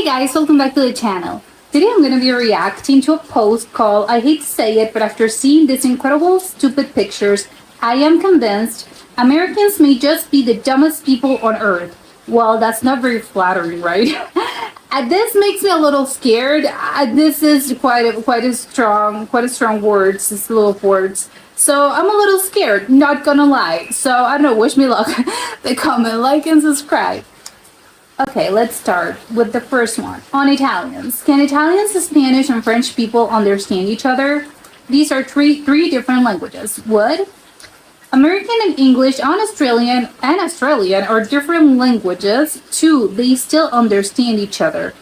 guys, welcome back to the channel. Today I'm going to be reacting to a post called, I hate to say it, but after seeing these incredible stupid pictures, I am convinced Americans may just be the dumbest people on earth. Well, that's not very flattering, right? This makes me a little scared. This is quite a strong words, this little words. So I'm a little scared, not gonna lie. So I don't know, wish me luck. They comment, like, and subscribe. Okay, let's start with the first one. On Italians. Can Italians, Spanish, and French people understand each other? These are three different languages. Would? American and English and Australian are different languages too. They still understand each other.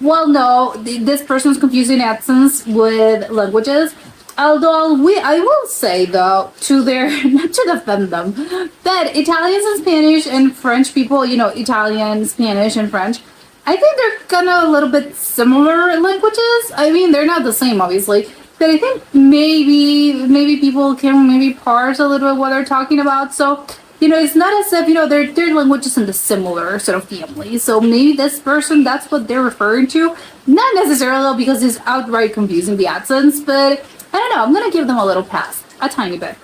Well, no, this person's confusing accents with languages. Although I will say though, to their not to defend them, that Italians and Spanish and French people, Italian, Spanish, and French, I think they're kind of a little bit similar languages. I mean, they're not the same, obviously, but I think maybe people can maybe parse a little bit what they're talking about. So, it's not as if they're languages in the similar sort of family. So maybe this person, that's what they're referring to. Not necessarily because it's outright confusing the accents, but I don't know, I'm gonna give them a little pass, a tiny bit.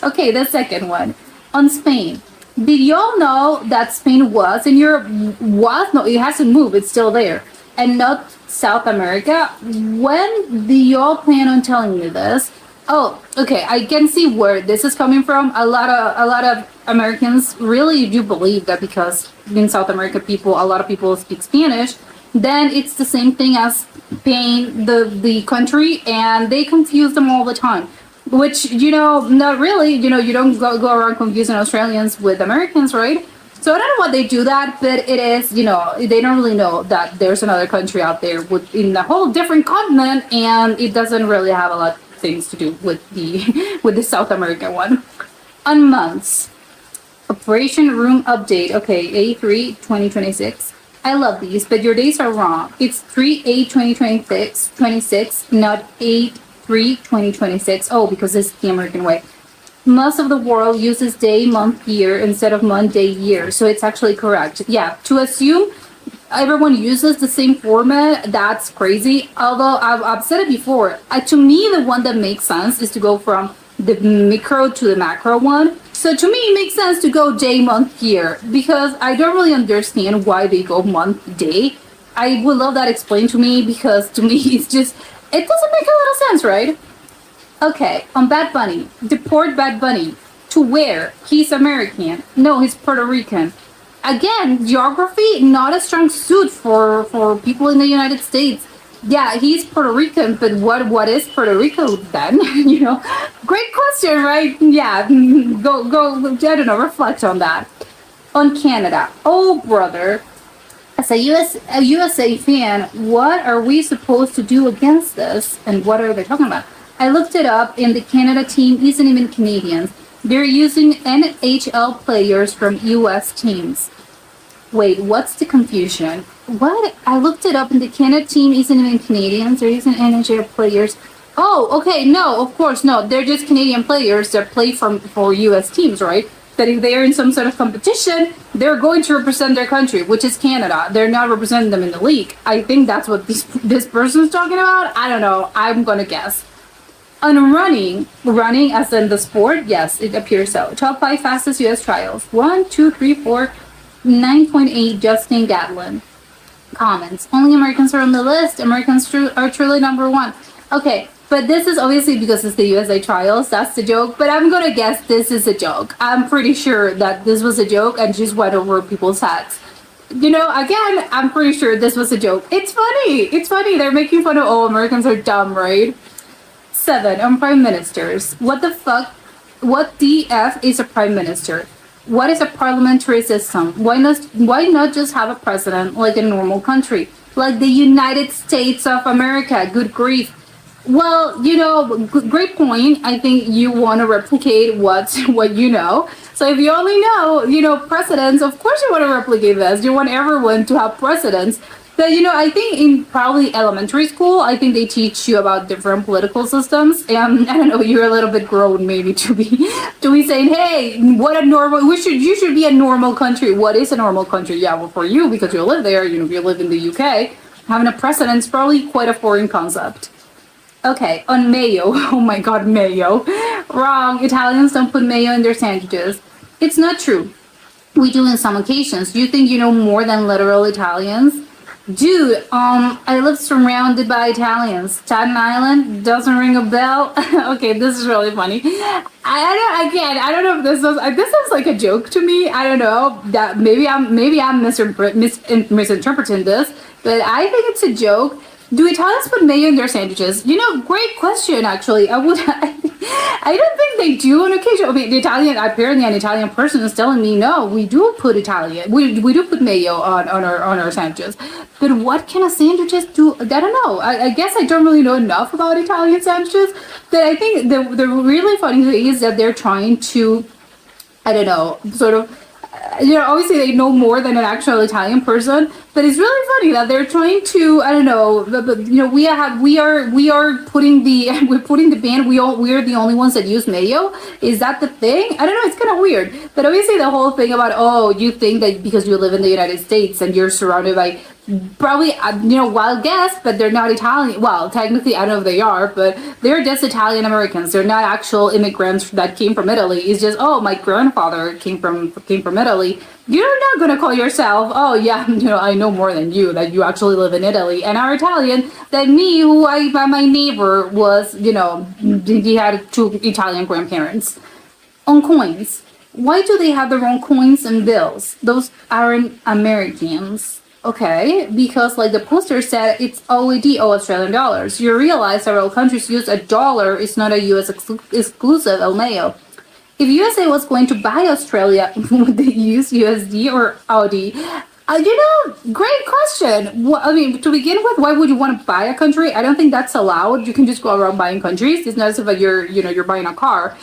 Okay, the second one. On Spain. Did y'all know that Spain was in Europe? Was? No, it hasn't moved, it's still there. And not South America? When do y'all plan on telling me this? Oh, okay, I can see where this is coming from. A lot of Americans really do believe that because in South America a lot of people speak Spanish, then it's the same thing as Spain, the country, and they confuse them all the time. Which, not really, you don't go around confusing Australians with Americans, right? So I don't know why they do that, but it is, they don't really know that there's another country out there in a whole different continent, and it doesn't really have a lot of things to do with the South American one. On months. Operation Room Update. Okay, A3 2026. I love these, but your days are wrong. It's 3/8/2026, not 8/3/2026. Oh, because it's the American way. Most of the world uses day, month, year instead of month, day, year. So it's actually correct. Yeah, to assume everyone uses the same format, that's crazy. Although I've said it before, to me, the one that makes sense is to go from the micro to the macro one. So to me, it makes sense to go day, month, year, because I don't really understand why they go month, day. I would love that explained to me, because to me, it doesn't make a little sense, right? Okay, on Bad Bunny. Deport Bad Bunny. To where? He's American. No, he's Puerto Rican. Again, geography, not a strong suit for people in the United States. Yeah, he's Puerto Rican, but what is Puerto Rico then? Great question, right? Yeah, go, I don't know, reflect on that. On Canada. Oh, brother. As a USA fan, what are we supposed to do against this? And what are they talking about? I looked it up, and the Canada team isn't even Canadians. They're using NHL players from US teams. Wait, what's the confusion? What? I looked it up, and the Canada team isn't even Canadians. They're using NHL players. Oh, okay, no, of course, no. They're just Canadian players that play for US teams, right? That if they're in some sort of competition, they're going to represent their country, which is Canada. They're not representing them in the league. I think that's what this person's talking about. I don't know. I'm gonna guess. On running as in the sport, yes, it appears so. Top 5 fastest US trials. 1, 2, 3, 4, 9.8, Justin Gatlin. Comments. Only Americans are on the list. Americans are truly number one. Okay, but this is obviously because it's the USA trials. That's the joke. But I'm gonna guess this is a joke. I'm pretty sure that this was a joke and just went over people's heads. Again, I'm pretty sure this was a joke. It's funny. It's funny. They're making fun of, Americans are dumb, right? 7, on prime ministers. What the fuck? What the F is a prime minister? What is a parliamentary system? Why not just have a president like a normal country? Like the United States of America. Good grief. Well, great point. I think you want to replicate what you know. So if you only know, precedents, of course you want to replicate this. You want everyone to have precedents. But I think in probably elementary school, I think they teach you about different political systems. And I don't know, you're a little bit grown maybe to be saying, hey, you should be a normal country. What is a normal country? Yeah, well, for you because you live there, if you live in the UK, having a precedent is probably quite a foreign concept. Okay, on mayo. Oh my god, mayo. Wrong. Italians don't put mayo in their sandwiches. It's not true. We do in some occasions. Do you think you know more than literal Italians? Dude, I live surrounded by Italians. Staten Island doesn't ring a bell. Okay, this is really funny. I don't know if this sounds like a joke to me. I don't know that maybe I'm misinterpreting this, but I think it's a joke. Do Italians put mayo in their sandwiches? Great question. Actually, I don't think they do on occasion. I mean, apparently an Italian person is telling me no. We do put we do put mayo on our sandwiches. But what kind of sandwiches do? I don't know. I guess I don't really know enough about Italian sandwiches. But I think the really funny thing is that they're trying to, I don't know, sort of. Obviously they know more than an actual Italian person, but it's really funny that they're trying to, I don't know, but we are putting we're putting the ban. We're the only ones that use mayo. Is that the thing? I don't know. It's kind of weird, but obviously the whole thing about you think that because you live in the United States and you're surrounded by probably wild guess, but they're not Italian. Well, technically I don't know if they are, but they're just Italian Americans. They're not actual immigrants that came from Italy. It's just my grandfather came from Italy. You're not gonna call yourself, oh yeah, I know more than you, that you actually live in Italy and are Italian, than me, my neighbor was, he had two Italian grandparents. On coins, why do they have their own coins and bills? Those aren't Americans. Okay, because like the poster said, it's OAD, or Australian dollars. You realize several countries use a dollar. It's not a US exclusive, El Mayo. If USA was going to buy Australia, would they use USD or Audi? Great question. To begin with, why would you want to buy a country? I don't think that's allowed. You can just go around buying countries. It's not as if you're buying a car.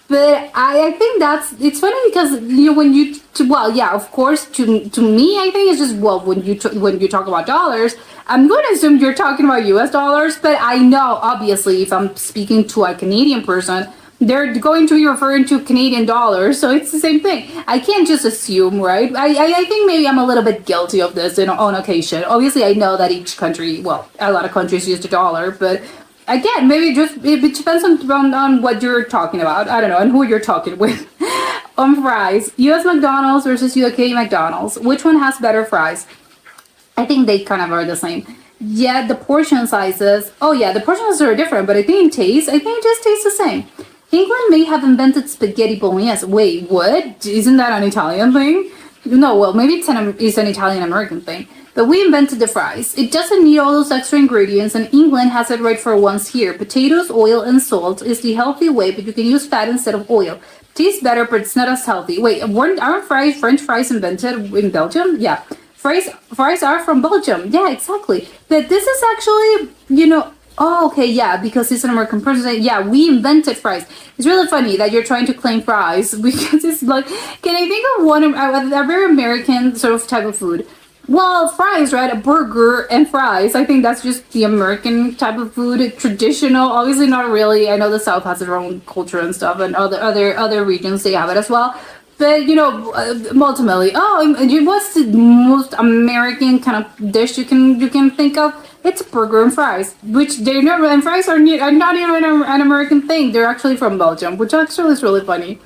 But I think it's funny because of course to me I think it's just when you talk about dollars, I'm going to assume you're talking about US dollars, but I know obviously if I'm speaking to a Canadian person, they're going to be referring to Canadian dollars, so it's the same thing. I can't just assume, right? I think maybe I'm a little bit guilty of this on occasion. Obviously, I know that each country, a lot of countries use the dollar, but again, maybe it depends on what you're talking about. I don't know, and who you're talking with. On fries, U.S. McDonald's versus UK McDonald's. Which one has better fries? I think they kind of are the same. Yeah, the portion sizes. Oh yeah, the portion sizes are different, but I think it just tastes the same. England may have invented spaghetti bolognese. Wait, what? Isn't that an Italian thing? No, well, maybe it's an Italian-American thing. But we invented the fries. It doesn't need all those extra ingredients, and England has it right for once here. Potatoes, oil, and salt is the healthy way, but you can use fat instead of oil. Tastes better, but it's not as healthy. Wait, aren't French fries invented in Belgium? Yeah. Fries are from Belgium. Yeah, exactly. But this is actually, oh, okay, yeah, because it's an American person. Yeah, we invented fries. It's really funny that you're trying to claim fries because it's like, can I think of a very American sort of type of food? Well, fries, right? A burger and fries. I think that's just the American type of food, traditional. Obviously, not really. I know the South has their own culture and stuff, and other regions they have it as well. But ultimately, what's the most American kind of dish you can think of? It's burger and fries, which and fries are not even an American thing. They're actually from Belgium, which actually is really funny.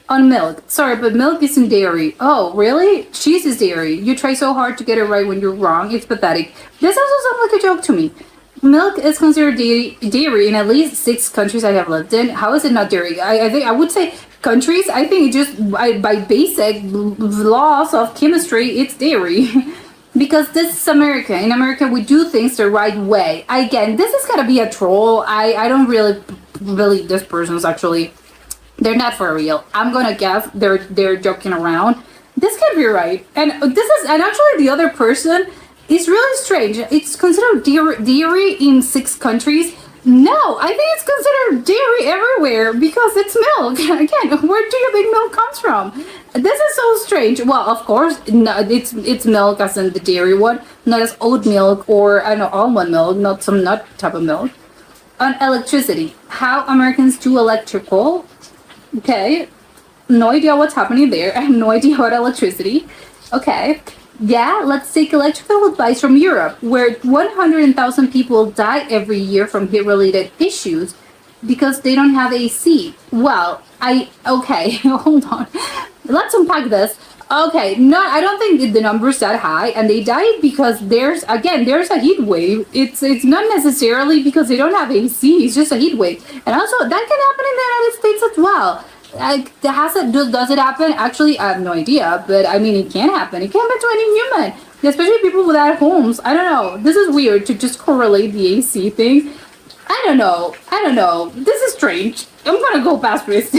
On milk. Sorry, but milk isn't dairy. Oh, really? Cheese is dairy. You try so hard to get it right when you're wrong. It's pathetic. This also sounds like a joke to me. Milk is considered dairy in at least 6 countries I have lived in. How is it not dairy? I think I would say countries. I think just by basic laws of chemistry, it's dairy. Because this is America. In America, we do things the right way. Again, this is gonna be a troll. I don't really believe this person's actually. They're not for real. I'm gonna guess they're joking around. This can't be right. And actually the other person is really strange. It's considered dairy in 6 countries. No, I think it's considered dairy everywhere because it's milk. Again, where do you think milk comes from? This is so strange. Well, of course, no, it's milk as in the dairy one, not as oat milk or I don't know almond milk, not some nut type of milk. On electricity, how Americans do electrical. Okay, no idea what's happening there. I have no idea about electricity. Okay. Yeah, let's take electrical advice from Europe, where 100,000 people die every year from heat-related issues because they don't have AC. Well, okay, hold on. Let's unpack this. Okay, no, I don't think the number's that high, and they died because there's a heat wave. It's not necessarily because they don't have AC. It's just a heat wave, and also that can happen in the United States as well. Does it happen? Actually, I have no idea, but I mean, it can happen. It can happen to any human, especially people without homes. I don't know. This is weird to just correlate the AC thing. I don't know. This is strange. I'm gonna go past this.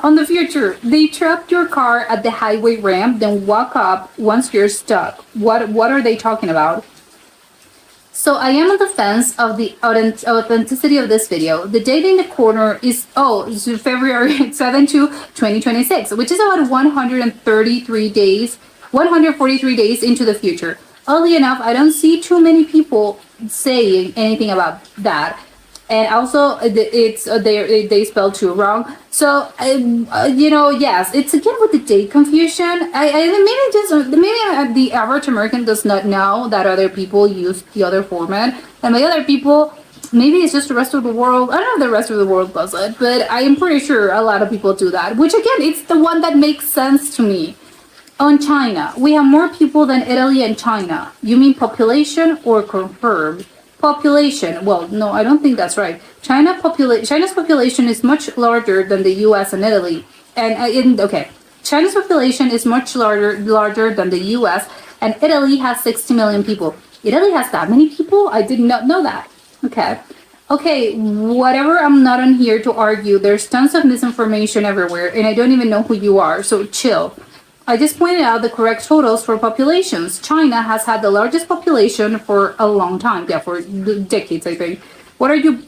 On the future, they trap your car at the highway ramp, then walk up once you're stuck. What are they talking about? So I am on the fence of the authenticity of this video. The date in the corner is February 7 to 2026, which is about 143 days, 143 days into the future. Oddly enough, I don't see too many people saying anything about that. And also, they spelled too wrong. So, yes, it's again with the date confusion. Maybe the average American does not know that other people use the other format, and by other people, maybe it's just the rest of the world. I don't know if the rest of the world does it, but I am pretty sure a lot of people do that. Which again, it's the one that makes sense to me. On China, we have more people than Italy and China. You mean population or confirmed? Population. Well, no, I don't think that's right. China's population is much larger than the U.S. and Italy. China's population is much larger than the U.S. and Italy has 60 million people. Italy has that many people? I did not know that. Okay, whatever. I'm not on here to argue. There's tons of misinformation everywhere, and I don't even know who you are. So chill. I just pointed out the correct totals for populations. China has had the largest population for a long time. Yeah, for decades, I think. What you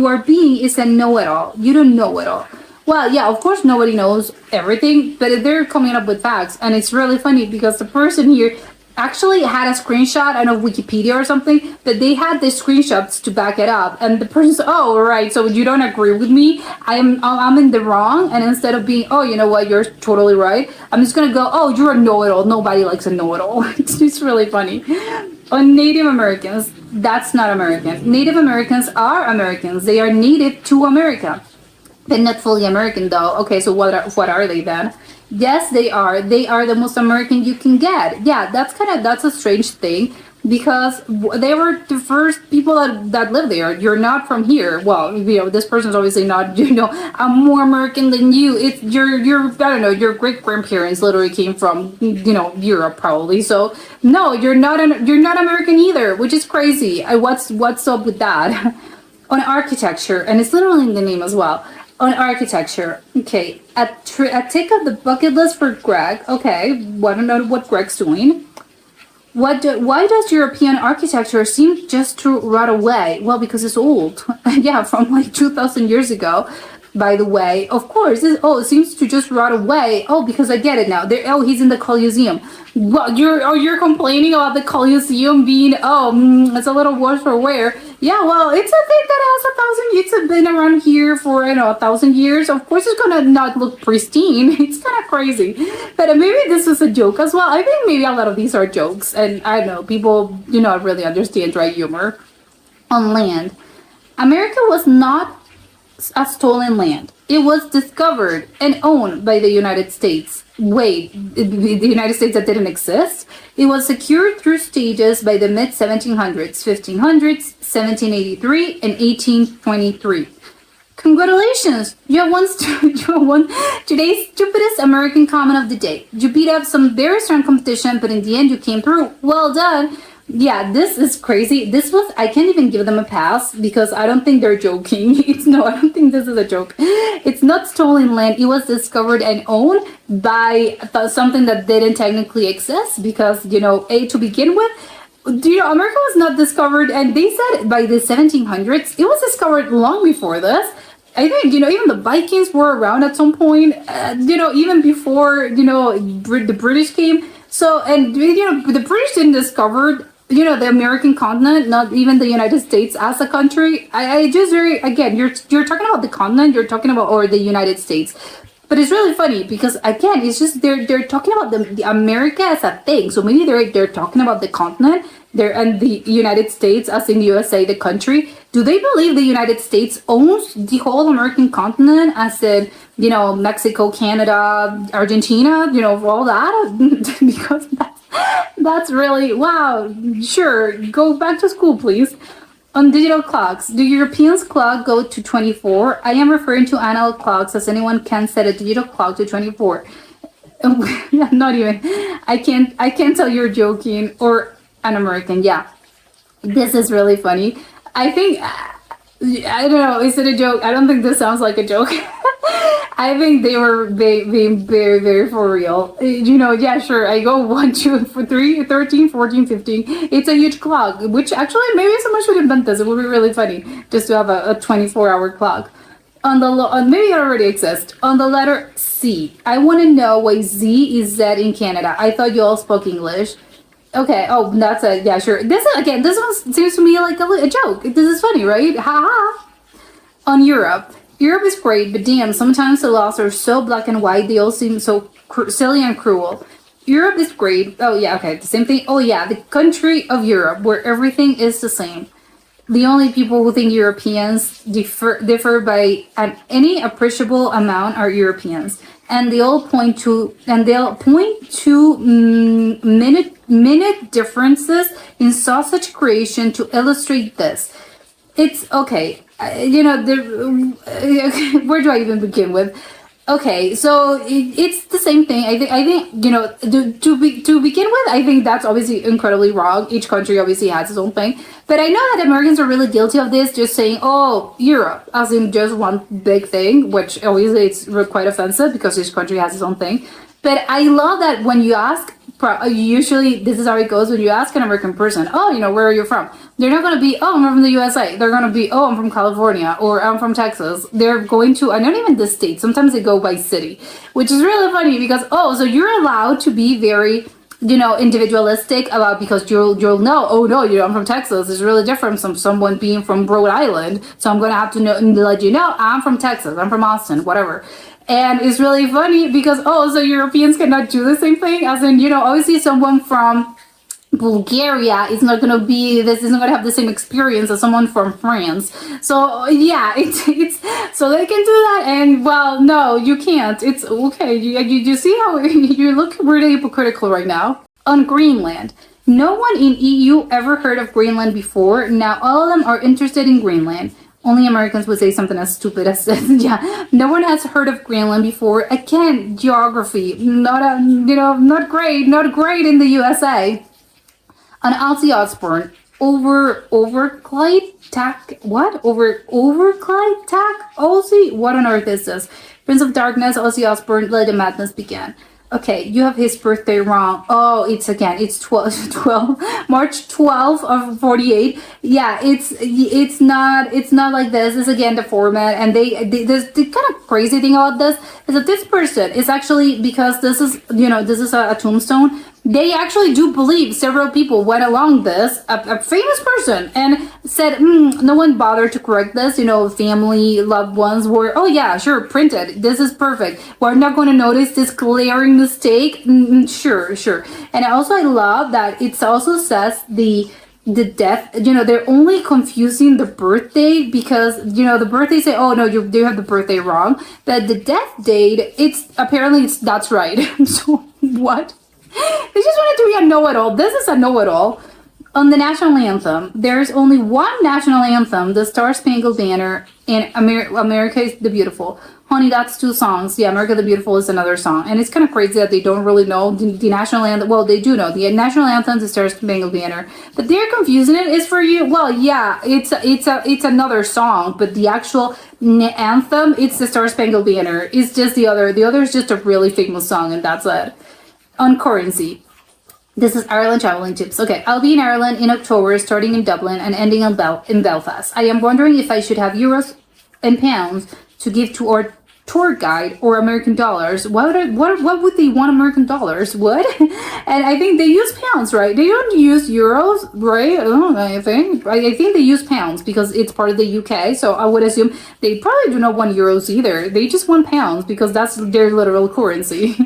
are being is a know-it-all. You don't know it all. Well, yeah, of course nobody knows everything, but they're coming up with facts. And it's really funny because the person here actually had a screenshot, I know Wikipedia or something, but they had the screenshots to back it up. And the person said, oh, right, so you don't agree with me? I'm in the wrong. And instead of being, oh, you know what, you're totally right, I'm just going to go, oh, you're a know-it-all. Nobody likes a know-it-all. It's really funny. On Native Americans, that's not American. Native Americans are Americans. They are native to America. They're not fully American, though. Okay, so what are they then? Yes, they are. They are the most American you can get. Yeah, that's a strange thing because they were the first people that lived there. You're not from here. Well, this person's obviously not. I'm more American than you. It's your I don't know. Your great grandparents literally came from Europe probably. So no, you're not American either, which is crazy. What's up with that? On architecture, and it's literally in the name as well. On architecture, okay, a tick of the bucket list for Greg. Okay, want to know what Greg's doing. Why does European architecture seem just to rot away? Well, because it's old. Yeah, from like 2,000 years ago. By the way, of course, it seems to just rot away. Oh, because I get it now. He's in the Colosseum. Well, you're complaining about the Colosseum being it's a little worse for wear. Yeah, well, it's a thing that has 1,000. It's been around here for 1,000 years. Of course, it's gonna not look pristine. It's kind of crazy, but maybe this is a joke as well. I think maybe a lot of these are jokes, and I don't know. People do not really understand dry humor. On land, America was not a stolen land. It was discovered and owned by the United States. Wait, the United States that didn't exist? It was secured through stages by the mid-1700s, 1500s, 1783, and 1823. Congratulations! You have won today's stupidest American comment of the day. You beat up some very strong competition, but in the end you came through. Well done! Yeah, this is crazy. I can't even give them a pass because I don't think they're joking. I don't think this is a joke. It's not stolen land. It was discovered and owned by something that didn't technically exist because, to begin with, Do you know, America was not discovered, and they said by the 1700s, it was discovered long before this. I think, even the Vikings were around at some point, even before, the British came. So, and, the British didn't discover, the American continent, not even the United States as a country. I just very, again, you're talking about the continent, you're talking about, or the United States. But it's really funny because again, it's just they're talking about the America as a thing. So maybe they're talking about the continent there and the United States as in USA, the country. Do they believe the United States owns the whole American continent as in, Mexico, Canada, Argentina, all that? Because that's really wow. Sure, go back to school, please. On digital clocks, do Europeans clock go to 24? I am referring to analog clocks as anyone can set a digital clock to 24. Not even. I can't tell you're joking or an American. Yeah. This is really funny. I think I don't know, is it a joke? I don't think this sounds like a joke. I think they were being very, very for real. Yeah, sure, I go 1, 2, 3, 13, 14, 15. It's a huge clock, which actually maybe someone should invent this. It would be really funny just to have a 24-hour clock. Maybe it already exists. On the letter C, I want to know why Z is Z in Canada. I thought you all spoke English. Okay. Oh, that's a yeah, sure. This one seems to me like a joke. This is funny, right? Ha ha. On Europe is great, but damn, sometimes the laws are so black and white. They all seem so silly and cruel. Europe is great. Oh yeah, okay, the same thing. Oh yeah, the country of Europe where everything is the same. The only people who think Europeans differ by any appreciable amount are Europeans, and they'll point to minute differences in sausage creation to illustrate this. It's okay. Where do I even begin with? Okay, so it's the same thing. I think to begin with, I think that's obviously incredibly wrong. Each country obviously has its own thing, but I know that Americans are really guilty of this, just saying, "Oh, Europe," as in just one big thing, which obviously it's quite offensive because each country has its own thing. But I love that when you ask, usually this is how it goes when you ask an American person, "Oh, where are you from?" They're not going to be, "Oh, I'm from the USA." They're going to be, "Oh, I'm from California," or "I'm from Texas." They're going to, and not even the state. Sometimes they go by city, which is really funny because, so you're allowed to be very, individualistic about, because you'll know, "Oh no, I'm from Texas. It's really different from someone being from Rhode Island." So I'm going to have to let you know, I'm from Texas. I'm from Austin, whatever. And it's really funny because, so Europeans cannot do the same thing, as in, obviously someone from Bulgaria is not going to have the same experience as someone from France. So yeah, it's so they can do that, and well, no, you can't. It's okay. You see how you look really hypocritical right now. On Greenland, no one in EU ever heard of Greenland before. Now all of them are interested in Greenland. Only Americans would say something as stupid as this. Yeah, no one has heard of Greenland before. Again, geography, not great in the USA. On Ozzy Osbourne, Overclyde Tack. What? Overclyde Tack? Ozzy? What on earth is this? Prince of Darkness, Ozzy Osbourne, Let the Madness Begin. Okay, you have his birthday wrong. Oh, it's 12 March 12th of 48. Yeah, it's not like this. It's again the format, and the kind of crazy thing about this is that this person is actually, because this is a tombstone. They actually do believe several people went along this, a famous person, and said, no one bothered to correct this. Family, loved ones were, oh yeah, sure, printed. This is perfect. We're not going to notice this glaring mistake. Sure. And also I love that it also says the death, they're only confusing the birthday because, the birthday say, oh no, you do have the birthday wrong. But the death date, that's right. So what? They just wanted to be a know-it-all. This is a know-it-all. On the national anthem, there's only one national anthem, the Star Spangled Banner, and America is the Beautiful. Honey, that's 2 songs. Yeah, America the Beautiful is another song. And it's kind of crazy that they don't really know the national anthem. Well, they do know. The national anthem is the Star Spangled Banner. But they're confusing it. Is for you. Well, yeah, it's another song. But the actual anthem, it's the Star Spangled Banner. It's just the other. The other is just a really famous song, and that's it. On currency. This is Ireland traveling tips. Okay, I'll be in Ireland in October, starting in Dublin and ending in Belfast. I am wondering if I should have euros and pounds to give to our tour guide or American dollars. What would they want American dollars? What? And I think they use pounds, right? They don't use euros, right? I think they use pounds because it's part of the UK. So I would assume they probably do not want euros either. They just want pounds because that's their literal currency.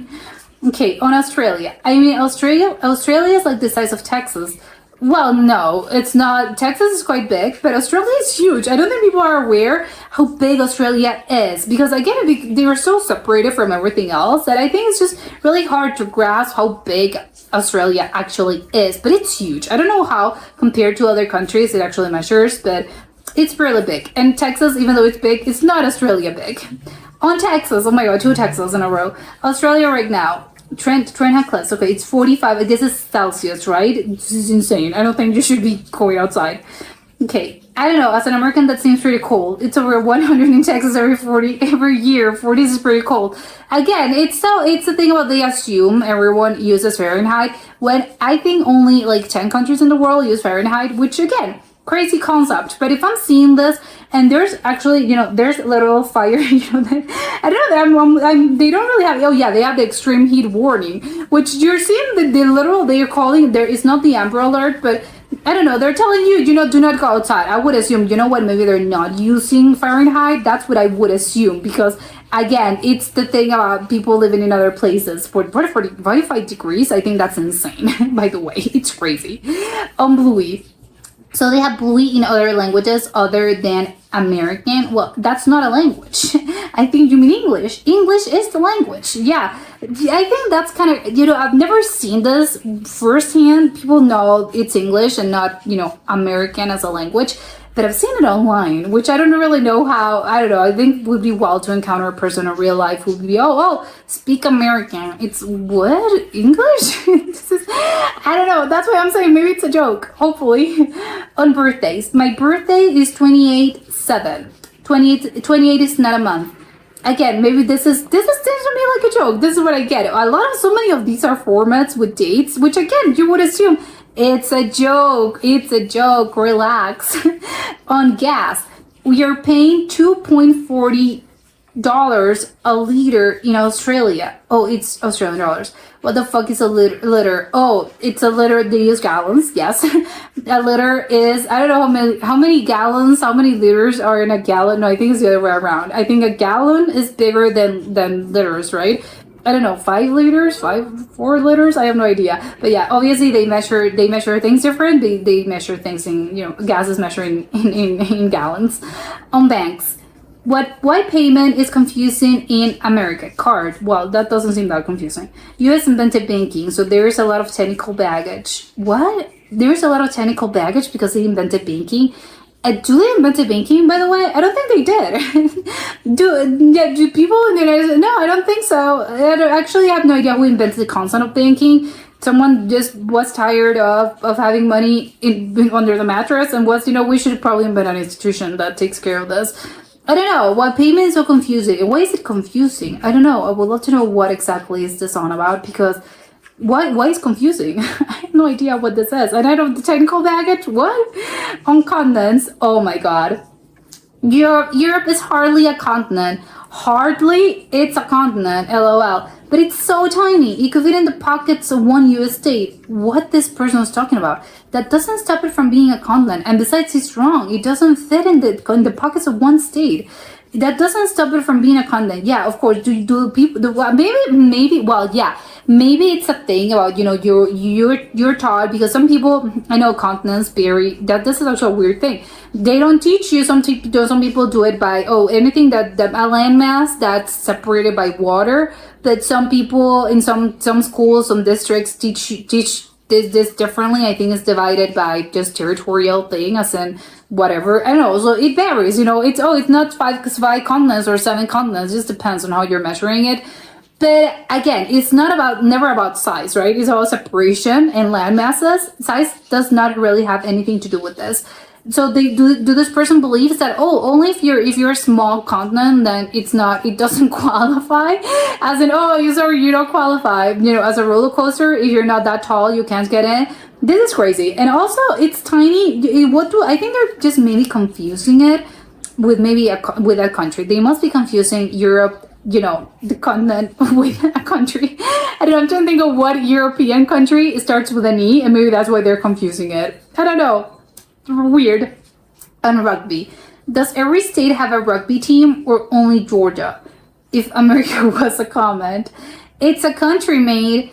Okay, on Australia. I mean, Australia is like the size of Texas. Well, no, it's not. Texas is quite big, but Australia is huge. I don't think people are aware how big Australia is because, again, they are so separated from everything else that I think it's just really hard to grasp how big Australia actually is. But it's huge. I don't know how, compared to other countries, it actually measures, but it's really big. And Texas, even though it's big, it's not Australia big. On Texas, oh my god, 2 Texas in a row. Australia right now. Trent Heckles, okay, it's 45. I guess it's Celsius, right? This is insane. I don't think you should be going outside. Okay, I don't know. As an American, that seems pretty cold. It's over 100 in Texas every year. 40 is pretty cold. Again, it's the thing about they assume everyone uses Fahrenheit when I think only like 10 countries in the world use Fahrenheit, which again, crazy concept. But if I'm seeing this and there's actually, there's a little fire, I don't know, they don't really have, oh yeah, they have the extreme heat warning, which you're seeing they're calling, there is not the Amber Alert, but I don't know, they're telling you, do not go outside. I would assume, maybe they're not using Fahrenheit. That's what I would assume because, again, it's the thing about people living in other places. For 45 degrees, I think that's insane, by the way. It's crazy. Bluey. So they have Bluey in other languages other than American. Well, that's not a language. I think you mean English. English is the language. Yeah. I think that's kind of, I've never seen this firsthand. People know it's English and not, American as a language. But I've seen it online, which I don't really know how. I don't know. I think would be wild to encounter a person in real life who would be, speak American. It's what? English? I don't know. That's why I'm saying maybe it's a joke. Hopefully. On birthdays. My birthday is 28/7. 28 is not a month. Again, maybe this seems to me like a joke. This is what I get. So many of these are formats with dates, which again, you would assume it's a joke. It's a joke. Relax. On gas, we are paying $2.40 a liter in Australia. Oh, it's Australian dollars. What the fuck is a liter? Oh, it's a liter. They use gallons. Yes, a liter is, I don't know how many gallons, how many liters are in a gallon. No, I think it's the other way around. I think a gallon is bigger than liters, right? I don't know, 5 liters, 4 liters. I have no idea. But yeah, obviously they measure things different. They measure things in, gas is measuring in gallons. On banks. Why payment is confusing in America? Card. Well, that doesn't seem that confusing. US invented banking, so there is a lot of technical baggage. What? There's a lot of technical baggage because they invented banking. Do they invent banking, by the way? I don't think they did. do people in the United States? No, I don't think so. I actually have no idea who invented the concept of banking. Someone just was tired of having money under the mattress and was, we should probably invent an institution that takes care of this. I don't know why payment is so confusing. And why is it confusing? I don't know. I would love to know what exactly is this on about because why is confusing? I have no idea what this is. And I don't the technical baggage. What? On continents. Oh my god. Europe is hardly a continent. Hardly, it's a continent, lol. But it's so tiny. It could fit in the pockets of one US state. What this person was talking about. That doesn't stop it from being a continent. And besides, he's wrong. It doesn't fit in the pockets of one state. That doesn't stop it from being a continent. Yeah, of course. Do people? Maybe. Well, yeah. Maybe it's a thing about you're taught because some people I know continents vary. That this is also a weird thing. They don't teach you. Some people do it by anything that a landmass that's separated by water. But some people in some schools, some districts teach this differently. I think it's divided by just territorial thing, as in whatever. I don't know. So it varies. It's not five continents or 7 continents. It just depends on how you're measuring it. But again, it's never about size, right? It's all separation and land masses. Size does not really have anything to do with this. so they do this person believes that, oh, only if you're a small continent, then it doesn't qualify, as in, oh, you sorry, you don't qualify, as a roller coaster. If you're not that tall, you can't get in. This is crazy. And also, it's tiny. I think they're just maybe confusing it with with a country. They must be confusing Europe, the continent, with a country. And I'm trying to think of what European country starts with an E, and maybe that's why they're confusing it. I don't know. Weird. And rugby. Does every state have a rugby team, or only Georgia? If America was a comment. It's a country made.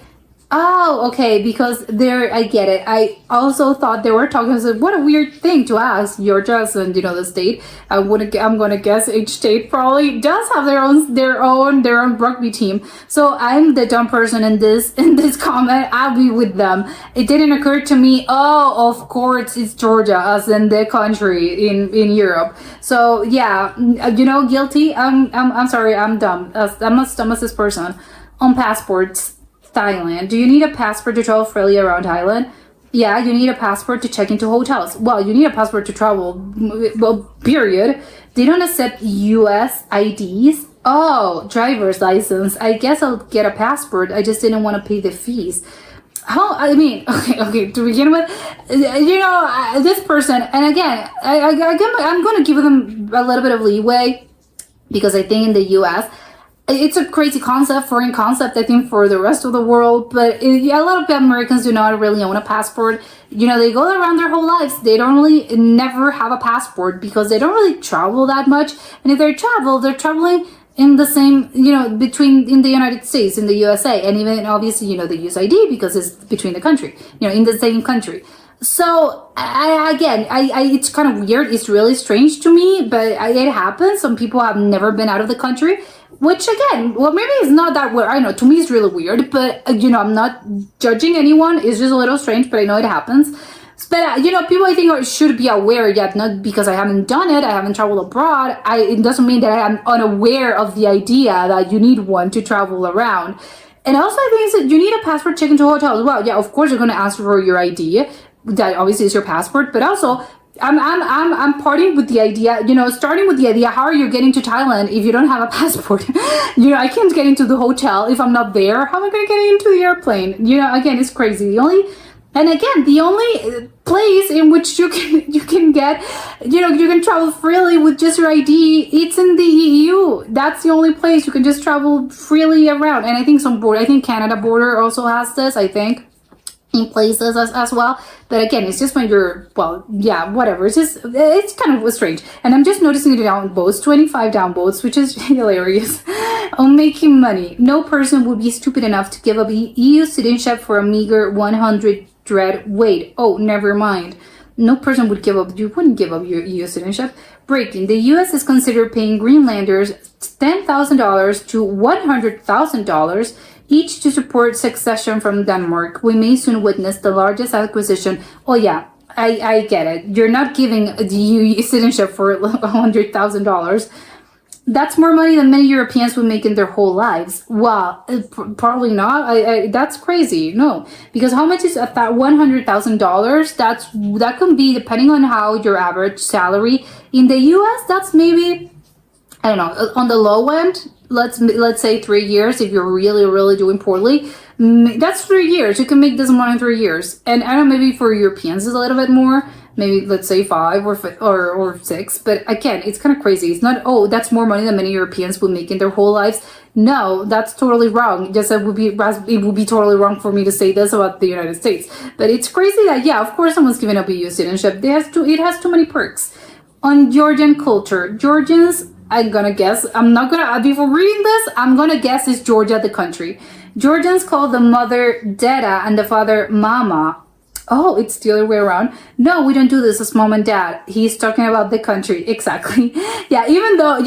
Oh, okay, because I get it. I also thought they were talking, so what a weird thing to ask. Georgia and the state. I'm gonna guess each state probably does have their own rugby team. So I'm the dumb person in this comment. I'll be with them. It didn't occur to me, oh, of course it's Georgia, as in the country in Europe. So yeah, guilty. I'm sorry, I'm dumb. I'm as dumb as this person. On passports. Thailand. Do you need a passport to travel freely around Thailand? Yeah, you need a passport to check into hotels. Well, you need a passport to travel. Well, period. They don't accept US IDs. Oh, driver's license. I guess I'll get a passport. I just didn't want to pay the fees. Okay, to begin with, this person, and again, I'm going to give them a little bit of leeway, because I think in the US, it's a crazy concept, foreign concept, I think, for the rest of the world. But a lot of Americans do not really own a passport. They go around their whole lives. They don't really never have a passport because they don't really travel that much. And if they're traveling in the same, in the United States, in the USA. And even obviously, they use ID because it's between the country, in the same country. So it's kind of weird. It's really strange to me, but it happens. Some people have never been out of the country. Which again, well, maybe it's not that weird. I know, to me it's really weird, but I'm not judging anyone. It's just a little strange, but I know it happens. But people I think should be aware, yet not because I haven't done it, I haven't traveled abroad. It doesn't mean that I am unaware of the idea that you need one to travel around. And also I think that you need a passport check into hotels. Well, yeah, of course you're going to ask for your ID. That obviously is your passport, but also I'm parting with the idea, starting with the idea, how are you getting to Thailand if you don't have a passport? I can't get into the hotel if I'm not there. How am I going to get into the airplane? Again, it's crazy. The only place in which you can get, you can travel freely with just your ID, it's in the EU. That's the only place you can just travel freely around. And I think Canada border also has this, I think, in places as well. But again, it's just when you're, well, yeah, whatever. It's kind of strange. And I'm just noticing it down boats, 25 down boats, which is hilarious. On making money. No person would be stupid enough to give up EU citizenship for a meager 100 dread weight. Oh, never mind. No person would you wouldn't give up your EU citizenship. Breaking. The US is considered paying Greenlanders $10,000 to $100,000 each to support succession from Denmark. We may soon witness the largest acquisition. Oh yeah, I get it. You're not giving the EU citizenship for $100,000. That's more money than many Europeans would make in their whole lives. Well, probably not. That's crazy. No, because how much is $100,000? That can be, depending on how your average salary in the US. That's maybe, I don't know, on the low end. Let's say 3 years. If you're really, really doing poorly, that's 3 years. You can make this money in 3 years. And I don't know, maybe for Europeans it's a little bit more. Maybe let's say 5 or 6. But again, it's kind of crazy. It's not, oh, that's more money than many Europeans would make in their whole lives. No, that's totally wrong. Just it would be totally wrong for me to say this about the United States. But it's crazy that, yeah, of course someone's giving up EU citizenship. It has too many perks. On Georgian culture, Georgians, I'm gonna guess, before reading this, I'm gonna guess it's Georgia the country. Georgians call the mother Deda and the father Mama. Oh, it's the other way around. No, we don't do this as mom and dad. He's talking about the country. Exactly. Yeah, even though,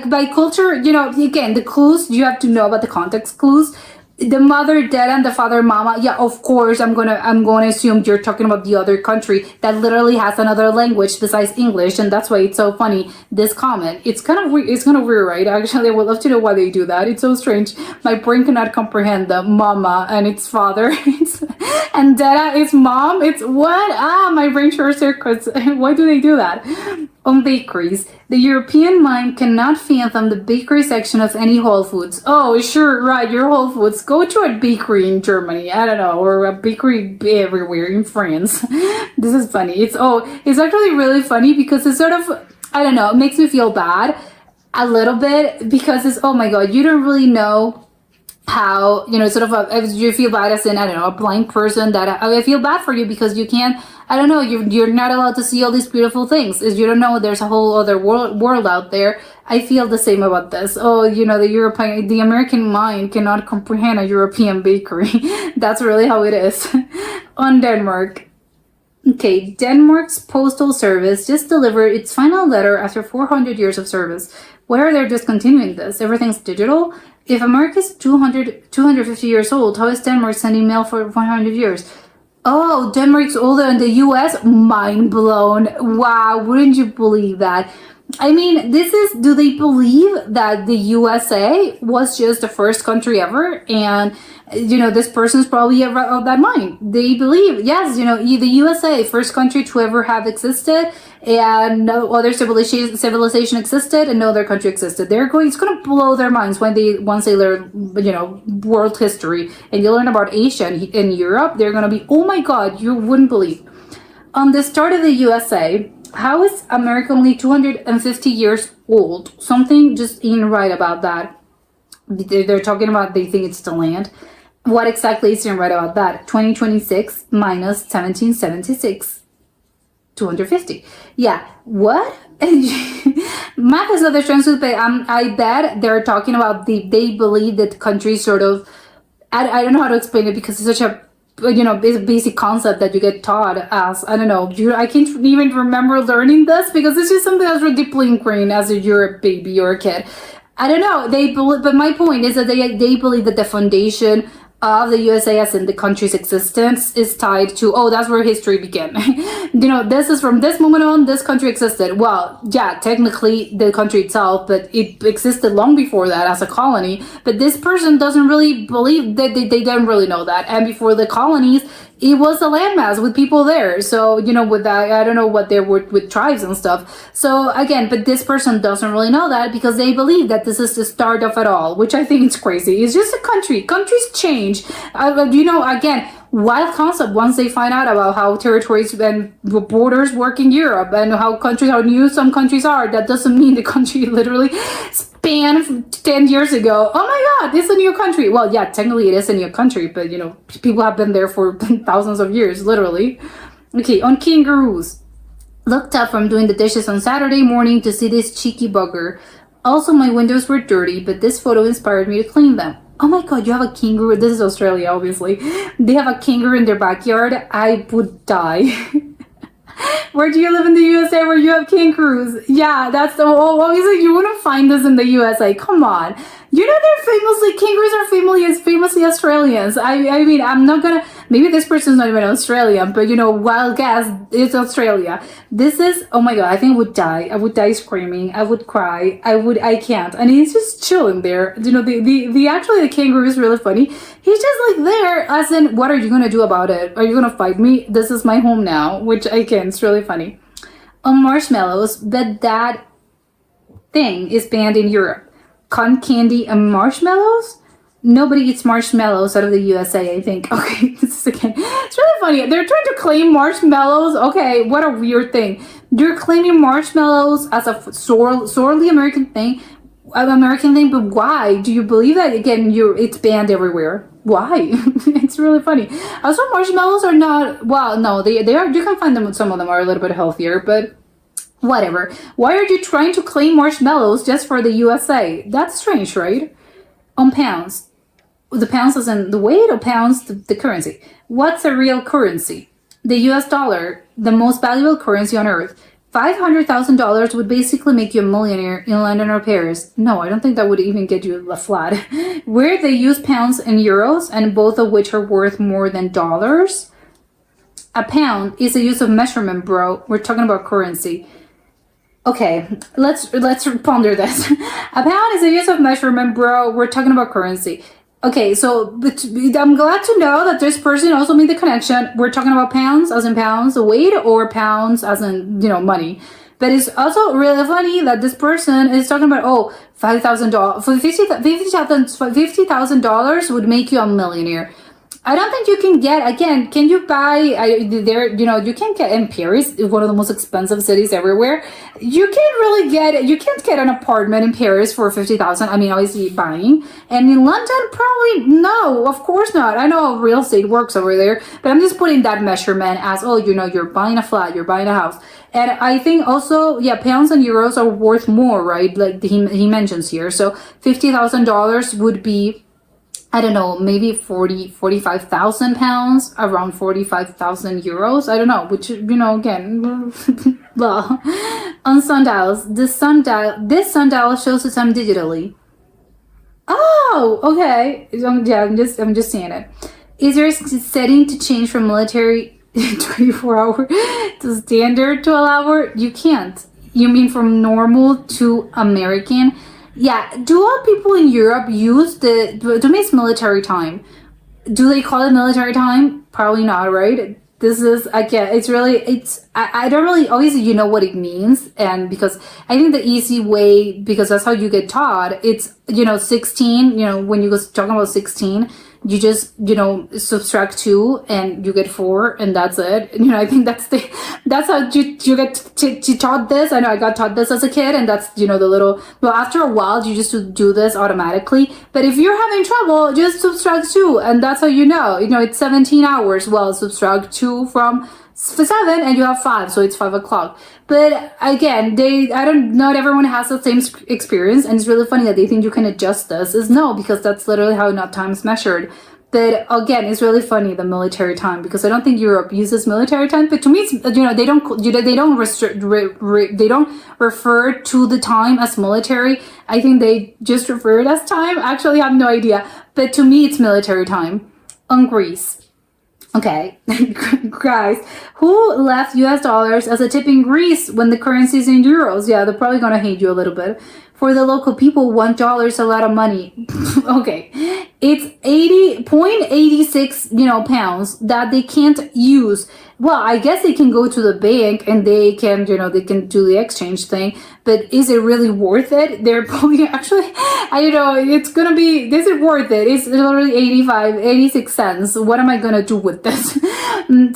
by culture, again, the clues, you have to know about the context clues. The mother Deda and the father Mama. Yeah, of course, I'm gonna assume you're talking about the other country that literally has another language besides English, and that's why it's so funny. This comment, it's kind of weird, right? Actually, I would love to know why they do that. It's so strange. My brain cannot comprehend the mama and its father. And Dada is mom. It's what? My brain short circuits. Why do they do that? On bakeries, the European mind cannot fathom the bakery section of any Whole Foods. Oh, sure, right, your Whole Foods. Go to a bakery in Germany, I don't know, or a bakery everywhere in France. This is funny. It's actually really funny because it's sort of, I don't know, it makes me feel bad a little bit because it's, oh my God, you don't really know how, sort of you feel bad as in, I don't know, a blind person that I feel bad for you because you can't, I don't know, you're not allowed to see all these beautiful things. Is you don't know there's a whole other world out there. I feel the same about this. Oh, the American mind cannot comprehend a European bakery. That's really how it is. On Denmark. Okay, Denmark's postal service just delivered its final letter after 400 years of service. Why are they discontinuing this? Everything's digital? If America's 250 years old, how is Denmark sending mail for 100 years? Oh, Denmark's older than the US? Mind blown. Wow, wouldn't you believe that? I mean, do they believe that the USA was just the first country ever? And, this person's probably of that mind. They believe, yes, the USA, first country to ever have existed, and no other civilization existed, and no other country existed. It's going to blow their minds once they learn, world history, and you learn about Asia and Europe. They're going to be, oh my God, you wouldn't believe. On the start of the USA, how is America only 250 years old? Something just ain't right about that. They're talking about they think it's the land. What exactly is right about that? 2026 minus 1776. 250. Yeah. What? Math is other translate, but I bet they're talking about they believe that the country sort of, I don't know how to explain it because it's such a basic concept that you get taught as, I don't know, I can't even remember learning this because it's just something that's really deeply ingrained as you're a baby or a kid. I don't know, but my point is that they believe that the foundation of the USA as in the country's existence is tied to, that's where history began. This is from this moment on, this country existed. Well, yeah, technically the country itself, but it existed long before that as a colony. But this person doesn't really believe that they don't really know that. And before the colonies, it was a landmass with people there. So, with that, I don't know what they were with tribes and stuff. So again, but this person doesn't really know that because they believe that this is the start of it all, which I think is crazy. It's just a country. Countries change. Again, wild concept once they find out about how territories and borders work in Europe and how new some countries are. That doesn't mean the country literally spanned 10 years ago. Oh my God, it's a new country. Well, yeah, technically it is a new country, but people have been there for thousands of years, literally. Okay, on kangaroos. Looked up from doing the dishes on Saturday morning to see this cheeky bugger. Also, my windows were dirty, but this photo inspired me to clean them. Oh my God, you have a kangaroo. This is Australia, obviously. They have a kangaroo in their backyard. I would die. Where do you live in the USA where you have kangaroos? Yeah, obviously you wouldn't find this in the USA. Come on. Kangaroos are famously Australians. I mean, I'm not gonna, maybe this person's not even Australian, but wild guess, it's Australia. This is, oh my God, I think I would die. I would die screaming. I would cry. I can't. And he's just chilling there. The kangaroo is really funny. He's just like there, as in, what are you gonna do about it? Are you gonna fight me? This is my home now, which I can. It's really funny. On marshmallows, but that thing is banned in Europe. Cotton candy and marshmallows? Nobody eats marshmallows out of the USA, I think. Okay, this is again. It's really funny. They're trying to claim marshmallows. Okay, what a weird thing. You're claiming marshmallows as a sorely American thing. But why? Do you believe that? Again, it's banned everywhere. Why? It's really funny. Also, marshmallows are not, well, no, they are, you can find them, some of them are a little bit healthier, but whatever. Why are you trying to claim marshmallows just for the USA? That's strange, right? On pounds. The pounds as in the weight or pounds, the currency. What's a real currency? The US dollar, the most valuable currency on earth. $500,000 would basically make you a millionaire in London or Paris. No, I don't think that would even get you a flat. Where they use pounds and euros, and both of which are worth more than dollars. A pound is a use of measurement, bro. We're talking about currency. Okay, let's ponder this. A pound is a use of measurement, bro. We're talking about currency. Okay, so but I'm glad to know that this person also made the connection. We're talking about pounds, as in pounds, the weight, or pounds, as in, money. But it's also really funny that this person is talking about, $5,000, for $50,000 would make you a millionaire. I don't think you can get, again, can you buy, you can't get in Paris, one of the most expensive cities everywhere. You can't get an apartment in Paris for 50,000. I mean, obviously buying. And in London, probably no, of course not. I know how real estate works over there, but I'm just putting that measurement as, you're buying a flat, you're buying a house. And I think also, pounds and euros are worth more, right? Like he mentions here. So $50,000 would be, I don't know, maybe 45,000 pounds, around 45,000 euros. I don't know, which, again, blah. On sundials, this sundial shows the time digitally. Oh, okay. I'm just seeing it. Is there a setting to change from military 24 hour to standard 12 hour? You can't. You mean from normal to American? Yeah, do all people in Europe use to me it's military time. Do they call it military time? Probably not, right? This is, again, I don't really, obviously you know what it means, and because I think the easy way, because that's how you get taught, it's, 16, when you go talking about 16, you just, subtract 2 and you get 4 and that's it. I think that's how you get taught this. I know I got taught this as a kid, and that's, the little, well, after a while you just do this automatically. But if you're having trouble, just subtract 2 and that's how it's 17 hours. Well, subtract 2 from 7 and you have 5, so it's 5 o'clock. But again, not everyone has the same experience, and it's really funny that they think you can adjust this. Is no, because that's literally how time is measured. But again, it's really funny, the military time, because I don't think Europe uses military time. But to me, it's, they don't refer to the time as military. I think they just refer it as time. Actually, I have no idea. But to me, it's military time. On Greece. Okay, guys, who left US dollars as a tip in Greece when the currency is in euros? Yeah, they're probably gonna hate you a little bit. For the local people, $1 is a lot of money. Okay, it's 80.86, pounds that they can't use. Well, I guess they can go to the bank and they can do the exchange thing, but is it really worth it? They're probably actually, it's gonna be, is it worth it? It's literally 86 cents. What am I gonna do with this?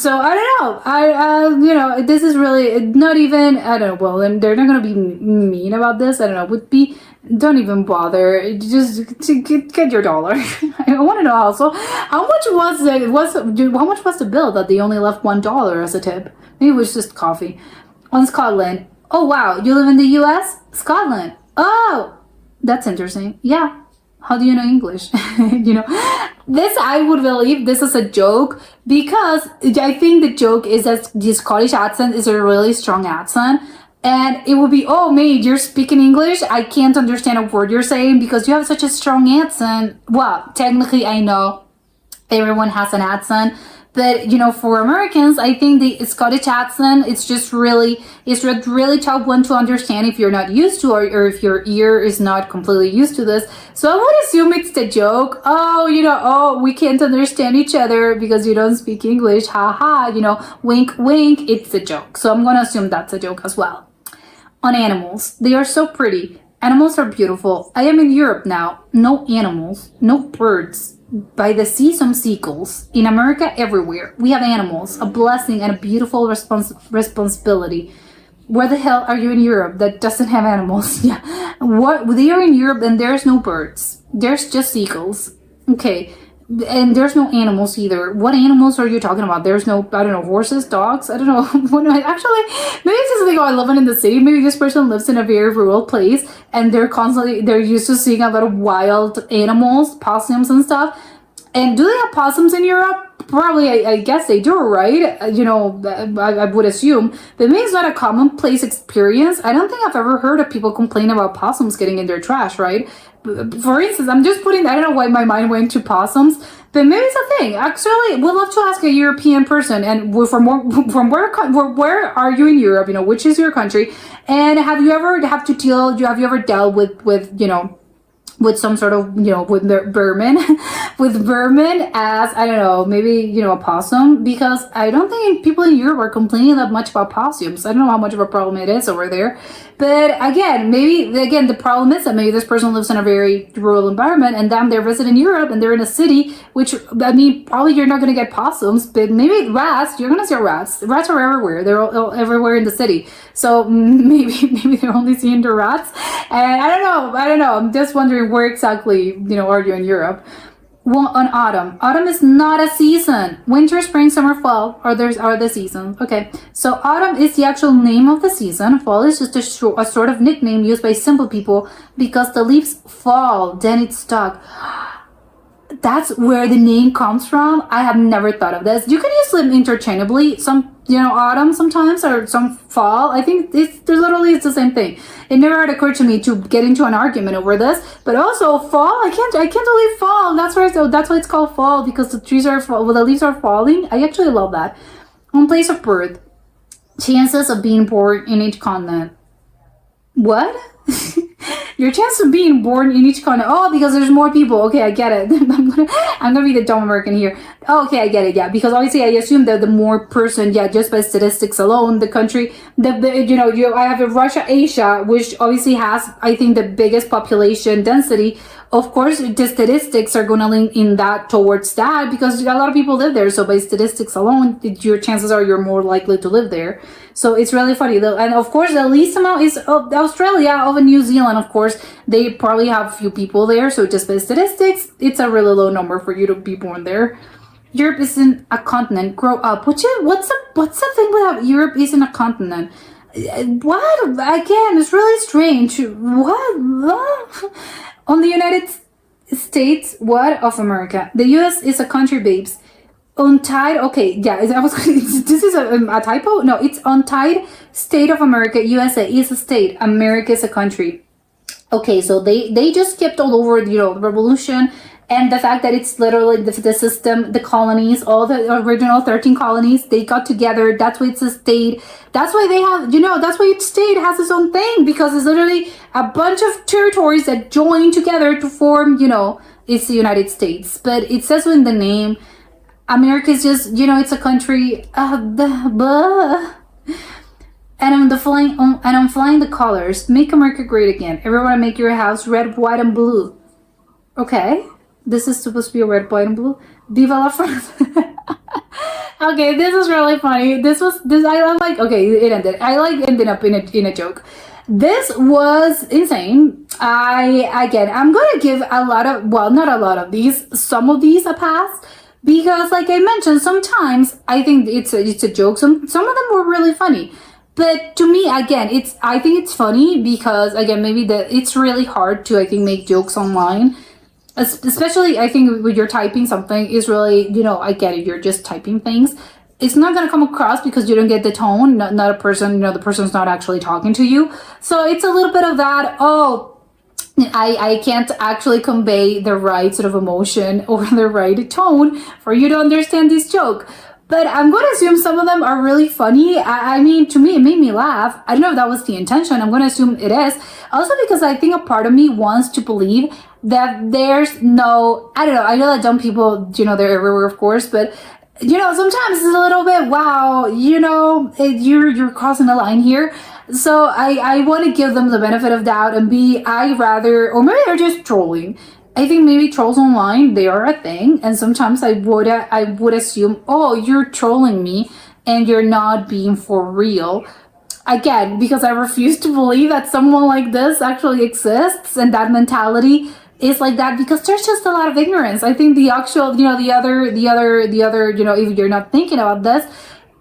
So I don't know. This is really not even, I don't know, well, and they're not gonna be mean about this. I don't know, don't even bother. Just to get your dollar. I want to know also how much was the bill that they only left $1 as a tip? Maybe it was just coffee. On Scotland. Oh wow, you live in the U.S. Scotland. Oh, that's interesting. Yeah. How do you know English? This, I would believe this is a joke, because I think the joke is that the Scottish accent is a really strong accent. And it would be, oh, mate, you're speaking English? I can't understand a word you're saying because you have such a strong accent. Well, technically, I know everyone has an accent. But, for Americans, I think the Scottish accent, it's really tough one to understand if you're not used to, or if your ear is not completely used to this. So I would assume it's the joke. Oh, we can't understand each other because you don't speak English. Haha, wink, wink. It's a joke. So I'm going to assume that's a joke as well. On animals, they are so pretty. Animals are beautiful. I am in Europe now. No animals, no birds. By the sea, some seagulls. In America, everywhere. We have animals, a blessing and a beautiful responsibility. Where the hell are you in Europe that doesn't have animals? Yeah. They are in Europe and there's no birds. There's just seagulls. Okay. And there's no animals either. What animals are you talking about? There's no, I don't know, horses, dogs? I don't know. Actually, maybe it's just like, I living in the city. Maybe this person lives in a very rural place and they're used to seeing a lot of wild animals, possums and stuff. And do they have possums in Europe? Probably, I guess they do, right? I would assume. But maybe it's not a commonplace experience. I don't think I've ever heard of people complain about possums getting in their trash, right? For instance, I'm just putting, I don't know why my mind went to possums, but maybe it's a thing. Actually, we'd love to ask a European person, and from where are you in Europe? Which is your country? And have you ever dealt with with some sort of, with vermin, with vermin as, I don't know, maybe, a possum, because I don't think people in Europe are complaining that much about possums. I don't know how much of a problem it is over there. But again, the problem is that maybe this person lives in a very rural environment and then they're visiting Europe and they're in a city, which, I mean, probably you're not going to get possums, but maybe rats, you're going to see rats. Rats are everywhere. They're all everywhere in the city. So maybe they're only seeing the rats. And I don't know. I'm just wondering where exactly, are you in Europe? Well, on autumn. Autumn is not a season. Winter, spring, summer, fall are the seasons. Okay, so autumn is the actual name of the season. Fall is just a sort of nickname used by simple people because the leaves fall, then it's stuck. That's where the name comes from. I have never thought of this. You can use them interchangeably. Some, autumn sometimes, or some fall. I think it's the same thing. It never had occurred to me to get into an argument over this. But also fall, I can't believe fall. That's why it's called fall, because the leaves are falling. I actually love that. On place of birth, chances of being born in each continent. What? Your chance of being born in each continent. Oh, because there's more people. Okay, I get it. I'm gonna be the dumb American here. Oh, okay, I get it. Yeah, because obviously I assume that the more person, just by statistics alone, the country, I have Russia, Asia, which obviously has, I think, the biggest population density. Of course, the statistics are going to lean in that towards that because a lot of people live there. So by statistics alone, your chances are you're more likely to live there. So it's really funny though. And of course, the least amount is of Australia, of New Zealand. Of course, they probably have few people there. So just by statistics, it's a really low number for you to be born there. Europe isn't a continent. Grow up. What's the thing with Europe isn't a continent? What? Again, it's really strange. What? On the United States, what of America? The U.S. is a country, babes. Untied, okay, yeah, this is a typo? No, it's untied state of America. USA is a state. America is a country. Okay, so they just skipped all over, the revolution and the fact that it's literally the system, the colonies, all the original 13 colonies, they got together. That's why it's a state. That's why they have, that's why each state has its own thing, because it's literally a bunch of territories that join together to form, it's the United States. But it says in the name, America is just, it's a country. And I'm flying the colors. Make America great again. Everyone make your house red, white, and blue. Okay. This is supposed to be a red, white, and blue. Viva la France. Okay, this is really funny. I like, okay, it ended. I like ending up in a joke. This was insane. I'm going to give not a lot of these, some of these a pass. Because like I mentioned, sometimes I think it's a joke. Some of them were really funny. But to me, again, I think it's funny because, again, maybe it's really hard to, I think, make jokes online. Especially, I think, when you're typing something is really, I get it. You're just typing things. It's not going to come across because you don't get the tone. Not a person, the person's not actually talking to you. So it's a little bit of that, I can't actually convey the right sort of emotion or the right tone for you to understand this joke. But I'm going to assume some of them are really funny. I mean, to me, it made me laugh. I don't know if that was the intention. I'm going to assume it is. Also because I think a part of me wants to believe that there's no, I don't know. I know that dumb people, they're everywhere, of course. But, sometimes it's a little bit, wow, you're crossing the line here. So I want to give them the benefit of doubt and or maybe they're just trolling. I think maybe trolls online, they are a thing. And sometimes I would assume, oh, you're trolling me and you're not being for real. Again, because I refuse to believe that someone like this actually exists and that mentality is like that, because there's just a lot of ignorance. I think the actual, the other, if you're not thinking about this,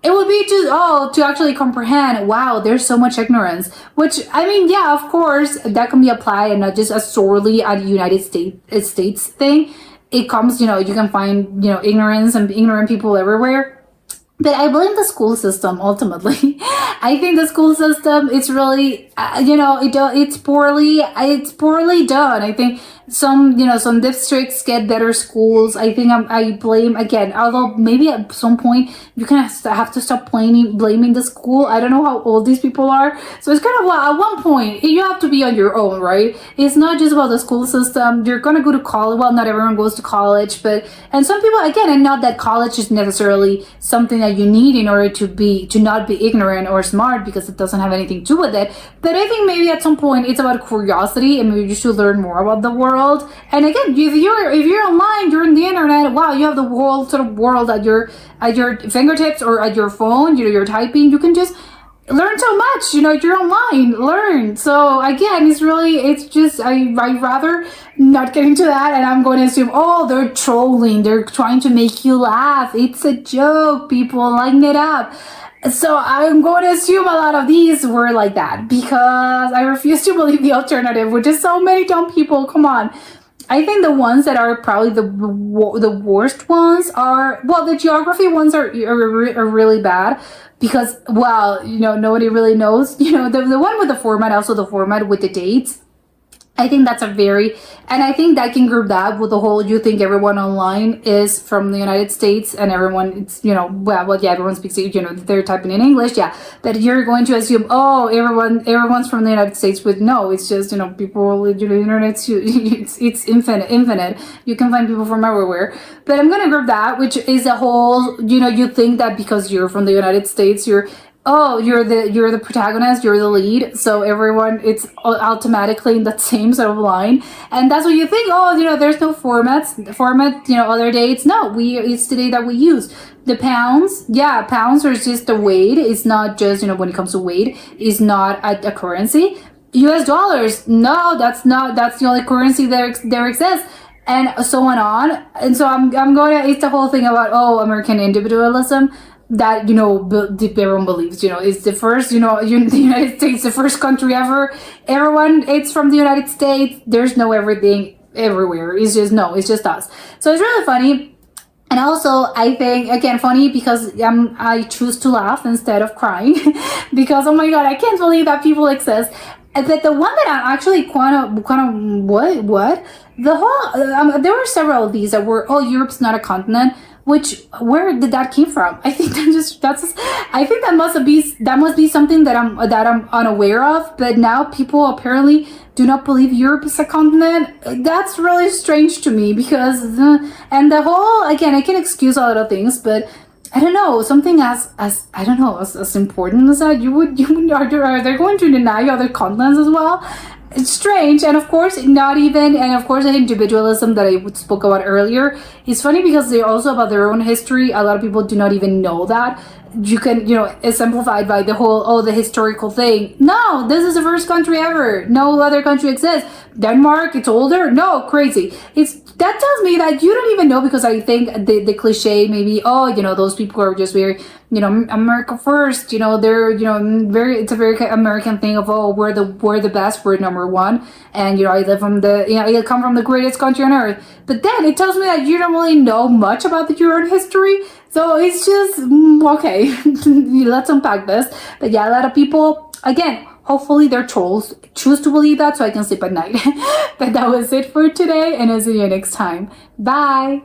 it would be just, to actually comprehend, wow, there's so much ignorance. Which, I mean, yeah, of course, that can be applied and not just a solely a United States thing. It comes, you can find, ignorance and ignorant people everywhere. But I blame the school system, ultimately. I think the school system, it's really, it's poorly done. I think some districts get better schools. I think I blame, again, although maybe at some point you can have to stop blaming the school. I don't know how old these people are. So it's kind of, well, at one point you have to be on your own, right? It's not just about the school system. You're going to go to college. Well, not everyone goes to college, and some people, again, and not that college is necessarily something that you need in order to not be ignorant or smart, because it doesn't have anything to do with it. But I think maybe at some point it's about curiosity, and maybe you should learn more about the world. And again, if you're online, you're on the internet, wow, you have the whole sort of world at your fingertips or at your phone. You're typing, you can just learn so much. You're online, learn. So again, it's just I'd rather not get into that, and I'm going to assume, oh, they're trolling, they're trying to make you laugh, it's a joke, people, lighten it up. So I'm going to assume a lot of these were like that, because I refuse to believe the alternative, which is so many dumb people. Come on. I think the ones that are probably the worst ones are, well, the geography ones are really bad, because, well, nobody really knows. The one with the format, also the format with the dates, I think that's and I think that can group that with the whole, you think everyone online is from the United States, and everyone, it's, everyone speaks, they're typing in English, that you're going to assume, oh, everyone's from the United States, with no, it's just, people, the internet's, it's infinite. You can find people from everywhere. But I'm going to group that, which is a whole, you think that because you're from the United States, you're the protagonist, you're the lead, so everyone, it's automatically in that same sort of line, and that's what you think. Oh, there's no format, other dates. No, it's the date that we use. The pounds, pounds are just the weight. It's not just, when it comes to weight, it's not a currency. US dollars, no, that's the only currency there exists. And so on. And so I'm going to, it's the whole thing about, American individualism, that everyone believes is the first, the United States, the first country ever, everyone, it's from the United States, there's no everything everywhere, it's just us. So it's really funny. And also, I think, again, funny because I choose to laugh instead of crying because, oh my god, I can't believe that people exist. But the one that I'm actually kind of what the whole there were several of these that were, Europe's not a continent. Where did that came from? I think I think that must be something that I'm unaware of. But now people apparently do not believe Europe is a continent. That's really strange to me, because and the whole, again, I can excuse a lot of things, but I don't know, something as I don't know, as important as that, are they going to deny other continents as well? It's strange. And of course, the individualism that I spoke about earlier is funny, because they're also about their own history. A lot of people do not even know that. You can, it's simplified by the whole, the historical thing. No, this is the first country ever. No other country exists. Denmark, it's older. No, crazy. That tells me that you don't even know, because I think the cliche maybe, those people are just very, America first, they're, it's a very American thing of, we're the best, we're number one. And, I come from the greatest country on earth. But then it tells me that you don't really know much about your own history. So it's just, okay, let's unpack this. But a lot of people, again, hopefully their trolls choose to believe that, so I can sleep at night. But that was it for today, and I'll see you next time. Bye!